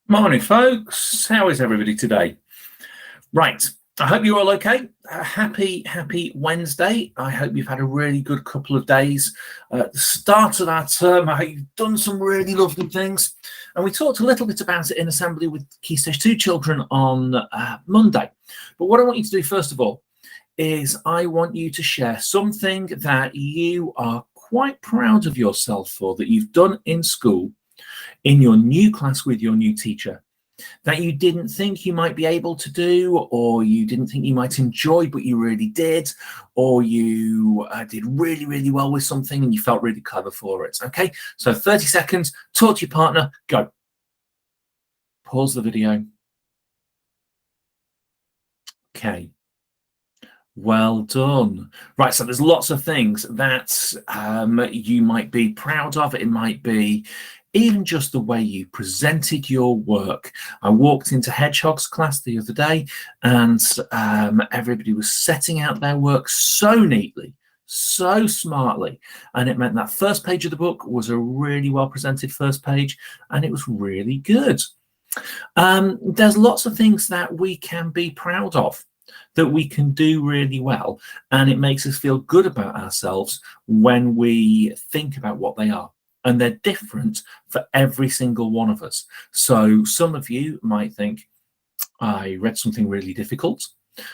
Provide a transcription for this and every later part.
Morning, folks. How is everybody today? Right. I hope you're all okay. Happy Wednesday. I hope you've had a really good couple of days. At the start of our term, I hope you've done some really lovely things. And we talked a little bit about it in assembly with Key Stage 2 children on Monday. But what I want you to do, first of all, is I want you to share something that you are quite proud of yourself for, that you've done in school, in your new class with your new teacher, that you didn't think you might be able to do, or you didn't think you might enjoy, but you really did, or you did really, really well with something and you felt really clever for it. Okay, so 30 seconds, talk to your partner, go. Pause the video. Okay. Well done. Right, so there's lots of things that you might be proud of. It might be even just the way you presented your work. I walked into Hedgehog's class the other day and everybody was setting out their work so neatly, so smartly. And it meant that first page of the book was a really well presented first page and it was really good. There's lots of things that we can be proud of, that we can do really well, and it makes us feel good about ourselves when we think about what they are. And they're different for every single one of us. So some of you might think, I read something really difficult.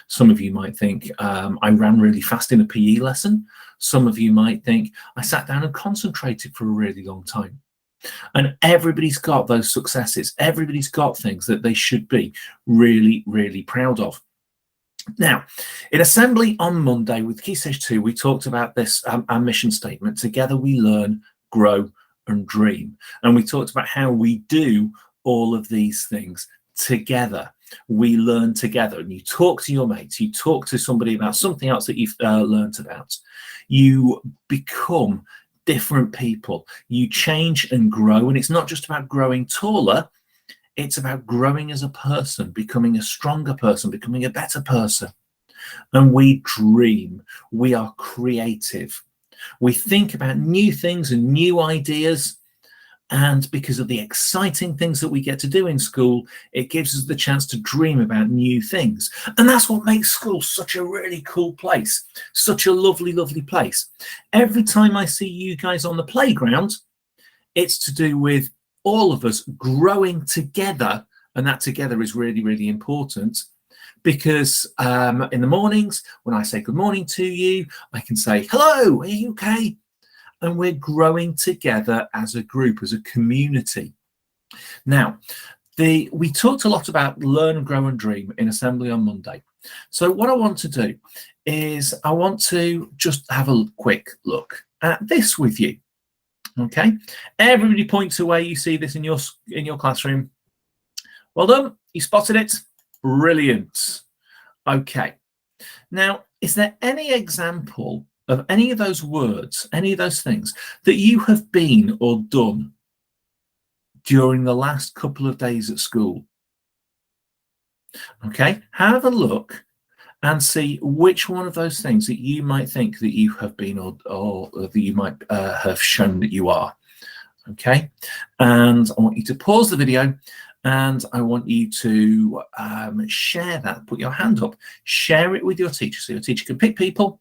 Some of you might think, I ran really fast in a PE lesson. Some of you might think, I sat down and concentrated for a really long time. And everybody's got those successes. Everybody's got things that they should be really, really proud of. Now, in assembly on Monday with Key Stage 2, we talked about this, our mission statement, together we learn, grow and dream. And we talked about how we do all of these things together. We learn together, and you talk to your mates, you talk to somebody about something else that you've learned about. You become different people. You change and grow, and it's not just about growing taller. It's about growing as a person, becoming a stronger person, becoming a better person. And we dream. We are creative. We think about new things and new ideas. And because of the exciting things that we get to do in school, it gives us the chance to dream about new things. And that's what makes school such a really cool place, such a lovely, lovely place. Every time I see you guys on the playground, it's to do with all of us growing together. And that together is really, really important. Because in the mornings, when I say good morning to you, I can say, hello, are you okay? And we're growing together as a group, as a community. Now, we talked a lot about learn, grow and dream in assembly on Monday. So what I want to do is I want to just have a quick look at this with you. Okay, everybody point to where you see this in your classroom. Well done, you spotted it. Brilliant. Okay, now is there any example of any of those words, any of those things that you have been or done during the last couple of days at school? Okay, have a look and see which one of those things that you might think that you have been or that you might have shown that you are. Okay, and I want you to pause the video and I want you to share that, put your hand up, share it with your teacher so your teacher can pick people.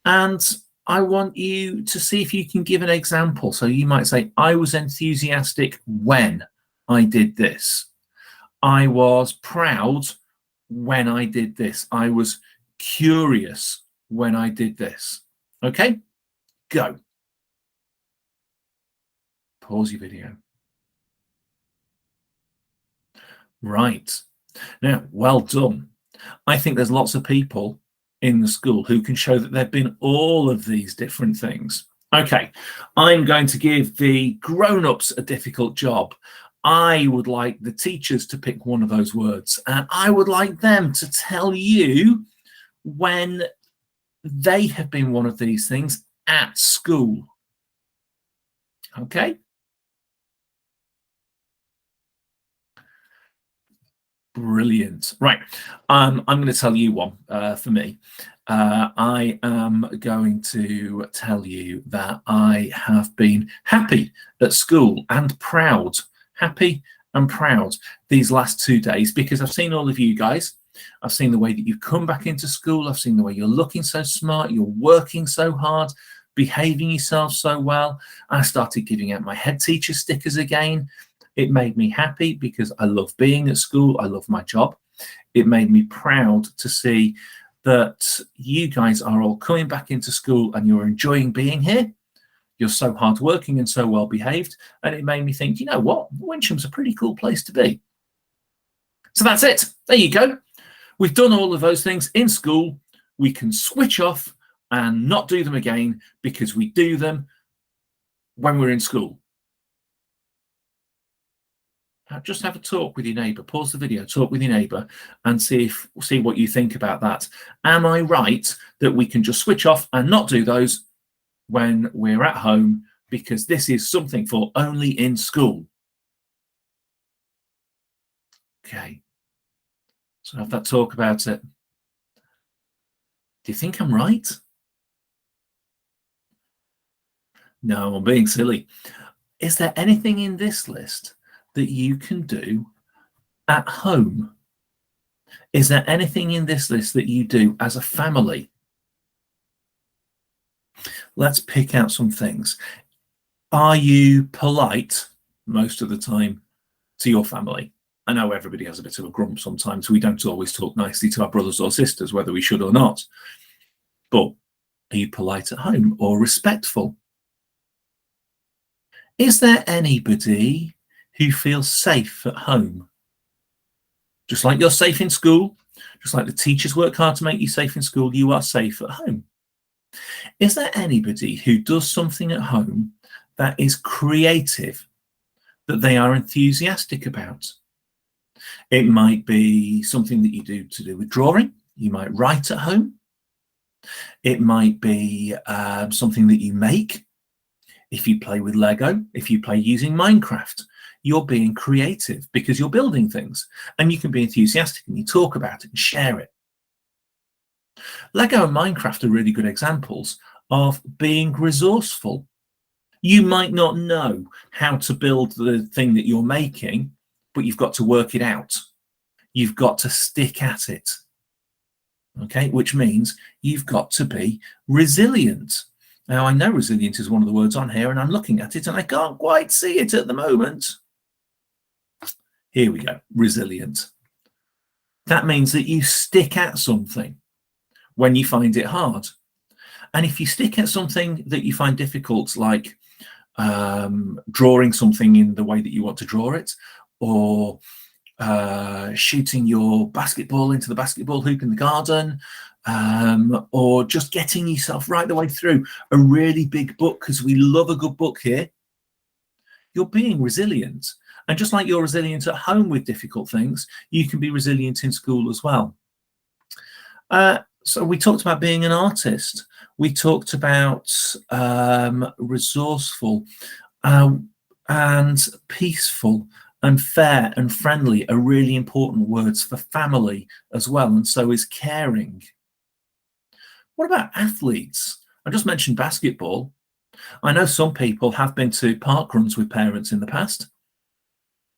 And I want you to see if you can give an example. So you might say, I was enthusiastic when I did this. I was proud when I did this. I was curious when I did this. Okay, go. Pause your video. Right. Now, well done. I think there's lots of people in the school who can show that they've been all of these different things. Okay, I'm going to give the grown-ups a difficult job. I would like the teachers to pick one of those words, and I would like them to tell you when they have been one of these things at school. Okay? Brilliant. Right. I'm going to tell you one for me. I am going to tell you that I have been happy at school and proud. Happy and proud these last 2 days because I've seen all of you guys. I've seen the way that you've come back into school. I've seen the way you're looking so smart, you're working so hard, behaving yourself so well. I started giving out my head teacher stickers again. It made me happy because I love being at school. I love my job. It made me proud to see that you guys are all coming back into school and you're enjoying being here. You're so hardworking and so well behaved. And it made me think, you know what? Winsham's a pretty cool place to be. So that's it. There you go. We've done all of those things in school. We can switch off and not do them again because we do them when we're in school. Just have a talk with your neighbour. Pause the video, talk with your neighbour, and see what you think about that. Am I right that we can just switch off and not do those when we're at home because this is something for only in school? Okay. So have that talk about it. Do you think I'm right? No, I'm being silly. Is there anything in this list that you can do at home? Is there anything in this list that you do as a family? Let's pick out some things. Are you polite most of the time to your family? I know everybody has a bit of a grump sometimes. We don't always talk nicely to our brothers or sisters, whether we should or not. But are you polite at home or respectful? Is there anybody who feels safe at home? Just like you're safe in school, just like the teachers work hard to make you safe in school, you are safe at home. Is there anybody who does something at home that is creative, that they are enthusiastic about? It might be something that you do to do with drawing. You might write at home. It might be something that you make. If you play with Lego, if you play using Minecraft, you're being creative because you're building things, and you can be enthusiastic and you talk about it and share it. Lego and Minecraft are really good examples of being resourceful. You might not know how to build the thing that you're making, but you've got to work it out. You've got to stick at it. Okay, which means you've got to be resilient. Now, I know resilient is one of the words on here, and I'm looking at it and I can't quite see it at the moment. Here we go, resilient. That means that you stick at something when you find it hard. And if you stick at something that you find difficult, like drawing something in the way that you want to draw it, or shooting your basketball into the basketball hoop in the garden, or just getting yourself right the way through a really big book, because we love a good book here, you're being resilient. And just like you're resilient at home with difficult things, you can be resilient in school as well. So we talked about being an artist. We talked about resourceful and peaceful and fair and friendly are really important words for family as well. And so is caring. What about athletes? I just mentioned basketball. I know some people have been to park runs with parents in the past.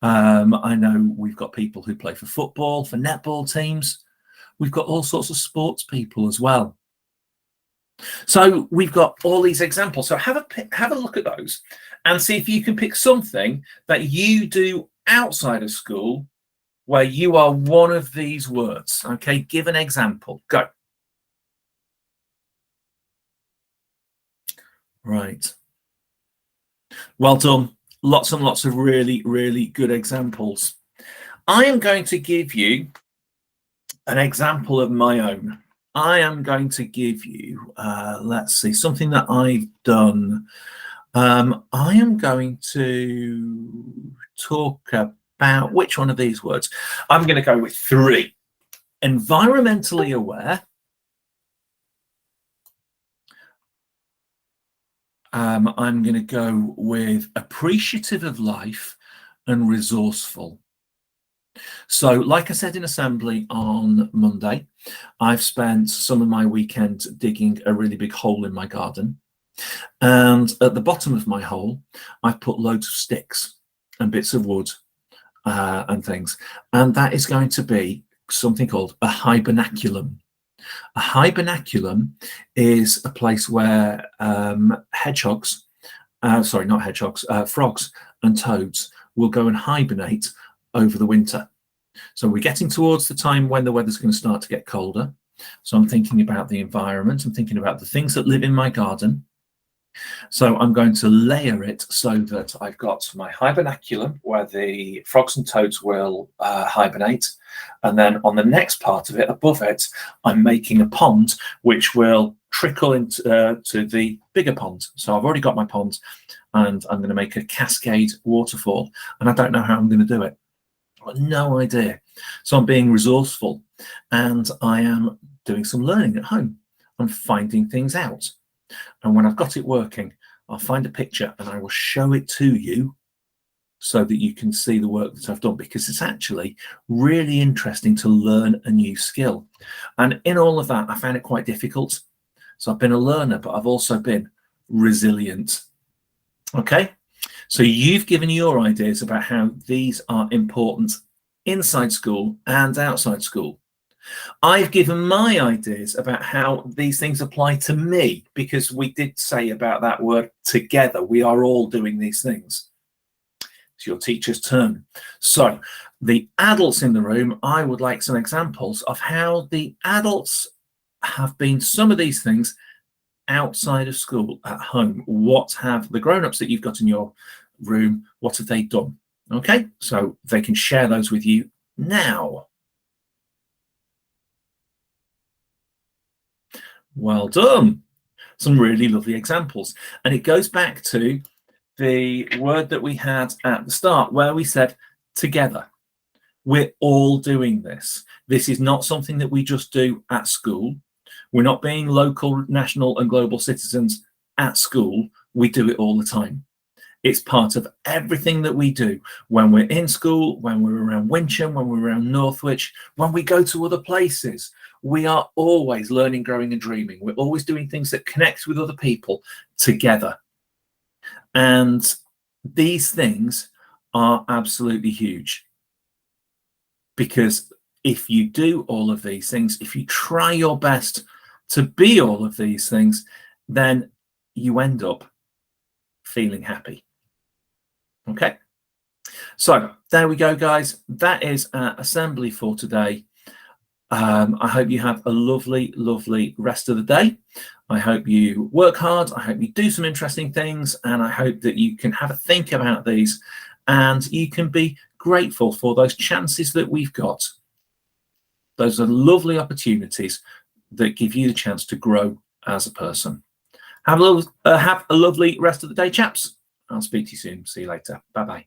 I know we've got people who play for football, for netball teams. We've got all sorts of sports people as well. So we've got all these examples. So have a look at those and see if you can pick something that you do outside of school where you are one of these words. Okay, give an example. Go. Right. Well done. Lots and lots of really, really good examples. I am going to give you an example of my own. I am going to give you, let's see, something that I've done. I am going to talk about which one of these words. I'm going to go with 3. Environmentally aware. I'm going to go with appreciative of life and resourceful. So, like I said in assembly on Monday, I've spent some of my weekend digging a really big hole in my garden. And at the bottom of my hole, I've put loads of sticks and bits of wood and things. And that is going to be something called a hibernaculum. A hibernaculum is a place where hedgehogs, sorry, not hedgehogs, frogs and toads will go and hibernate over the winter. So we're getting towards the time when the weather's going to start to get colder. So I'm thinking about the environment. I'm thinking about the things that live in my garden. So I'm going to layer it so that I've got my hibernaculum where the frogs and toads will hibernate. And then on the next part of it, above it, I'm making a pond which will trickle into to the bigger pond. So I've already got my pond and I'm going to make a cascade waterfall. And I don't know how I'm going to do it. I've got no idea. So I'm being resourceful and I am doing some learning at home. I'm finding things out. And when I've got it working, I'll find a picture and I will show it to you so that you can see the work that I've done, because it's actually really interesting to learn a new skill. And in all of that, I found it quite difficult. So I've been a learner, but I've also been resilient. Okay, so you've given your ideas about how these are important inside school and outside school. I've given my ideas about how these things apply to me, because we did say about that word together. We are all doing these things. It's your teacher's turn. So the adults in the room, I would like some examples of how the adults have been some of these things outside of school at home. What have the grown-ups that you've got in your room, what have they done? Okay, so they can share those with you now. Well done. Some really lovely examples. And it goes back to the word that we had at the start where we said together. We're all doing this. This is not something that we just do at school. We're not being local, national and global citizens at school. We do it all the time. It's part of everything that we do when we're in school, when we're around Wincham, when we're around Northwich, when we go to other places. We are always learning, growing and dreaming. We're always doing things that connect with other people together. And these things are absolutely huge. Because if you do all of these things, if you try your best to be all of these things, then you end up feeling happy. Okay, so there we go, guys. That is our assembly for today. I hope you have a lovely, lovely rest of the day. I hope you work hard. I hope you do some interesting things, and I hope that you can have a think about these and you can be grateful for those chances that we've got. Those are lovely opportunities that give you the chance to grow as a person. Have a lovely rest of the day, chaps. I'll speak to you soon. See you later. Bye-bye.